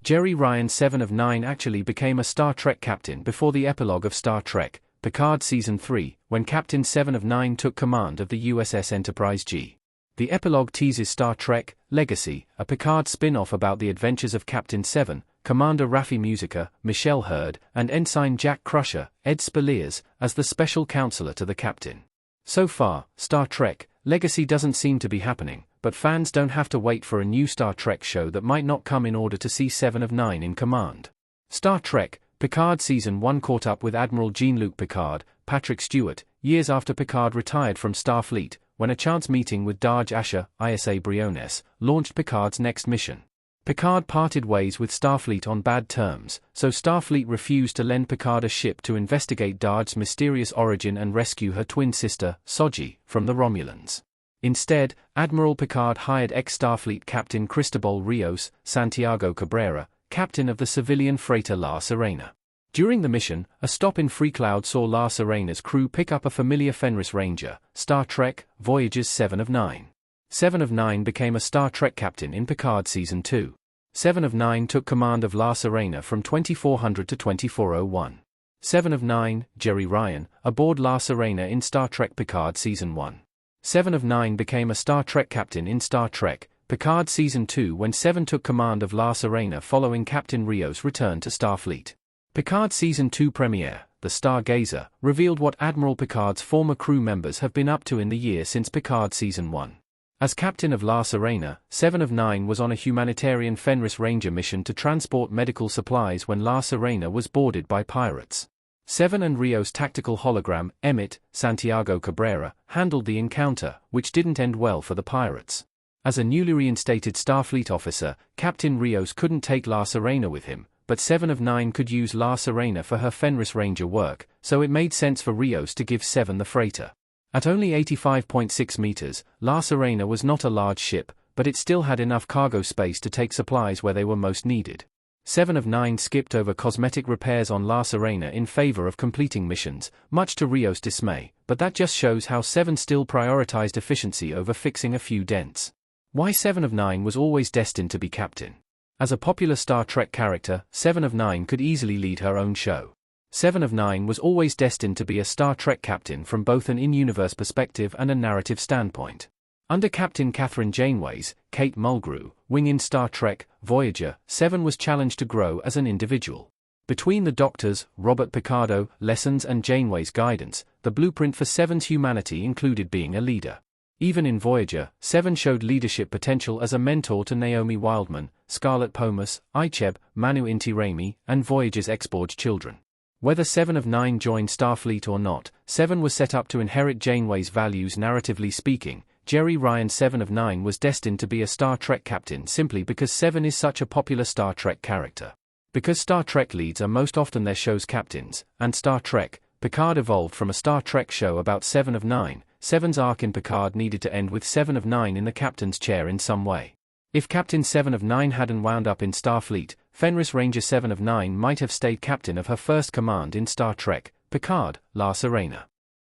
Jerry Ryan 7 of 9 actually became a Star Trek captain before the epilogue of Star Trek, Picard Season 3, when Captain 7 of 9 took command of the USS Enterprise G. The epilogue teases Star Trek, Legacy, a Picard spin-off about the adventures of Captain 7, Commander Raffi Musica, Michelle Hurd, and Ensign Jack Crusher, Ed Spaliers, as the special counselor to the captain. So far, Star Trek, Legacy doesn't seem to be happening, but fans don't have to wait for a new Star Trek show that might not come in order to see 7 of 9 in command. Star Trek, Picard Season 1 caught up with Admiral Jean-Luc Picard, Patrick Stewart, years after Picard retired from Starfleet, when a chance meeting with Darj Asher, ISA Briones, launched Picard's next mission. Picard parted ways with Starfleet on bad terms, so Starfleet refused to lend Picard a ship to investigate Darj's mysterious origin and rescue her twin sister, Soji, from the Romulans. Instead, Admiral Picard hired ex-Starfleet Captain Cristobal Rios, Santiago Cabrera, captain of the civilian freighter La Serena. During the mission, a stop in Freecloud saw La Serena's crew pick up a familiar Fenris Ranger, Star Trek, Voyager's 7 of 9. 7 of 9 became a Star Trek captain in Picard Season 2. 7 of 9 took command of La Serena from 2400 to 2401. 7 of 9, Jerry Ryan, aboard La Serena in Star Trek Picard Season 1. 7 of 9 became a Star Trek captain in Star Trek, Picard Season 2 when 7 took command of La Serena following Captain Rios' return to Starfleet. Picard Season 2 premiere, The Stargazer, revealed what Admiral Picard's former crew members have been up to in the year since Picard Season 1. As captain of La Serena, 7 of 9 was on a humanitarian Fenris Ranger mission to transport medical supplies when La Serena was boarded by pirates. 7 and Rio's tactical hologram, Emmett, Santiago Cabrera, handled the encounter, which didn't end well for the pirates. As a newly reinstated Starfleet officer, Captain Rios couldn't take La Serena with him, but 7 of 9 could use La Serena for her Fenris Ranger work, so it made sense for Rios to give 7 the freighter. At only 85.6 meters, La Serena was not a large ship, but it still had enough cargo space to take supplies where they were most needed. 7 of 9 skipped over cosmetic repairs on La Serena in favor of completing missions, much to Rios' dismay, but that just shows how 7 still prioritized efficiency over fixing a few dents. Why 7 of 9 was always destined to be captain. As a popular Star Trek character, 7 of 9 could easily lead her own show. 7 of 9 was always destined to be a Star Trek captain from both an in-universe perspective and a narrative standpoint. Under Captain Catherine Janeway's, Kate Mulgrew, wing in Star Trek, Voyager, 7 was challenged to grow as an individual. Between the Doctor's, Robert Picardo, lessons and Janeway's guidance, the blueprint for 7's humanity included being a leader. Even in Voyager, 7 showed leadership potential as a mentor to Naomi Wildman, Scarlett Pomus, Icheb, Manu Inti Raimi, and Voyager's Exborg children. Whether 7 of 9 joined Starfleet or not, 7 was set up to inherit Janeway's values. Narratively speaking, Jerry Ryan 7 of 9 was destined to be a Star Trek captain simply because 7 is such a popular Star Trek character. Because Star Trek leads are most often their show's captains, and Star Trek, Picard evolved from a Star Trek show about 7 of 9, 7's arc in Picard needed to end with 7 of 9 in the captain's chair in some way. If Captain 7 of 9 hadn't wound up in Starfleet, Fenris Ranger 7 of 9 might have stayed captain of her first command in Star Trek, Picard, La Serena.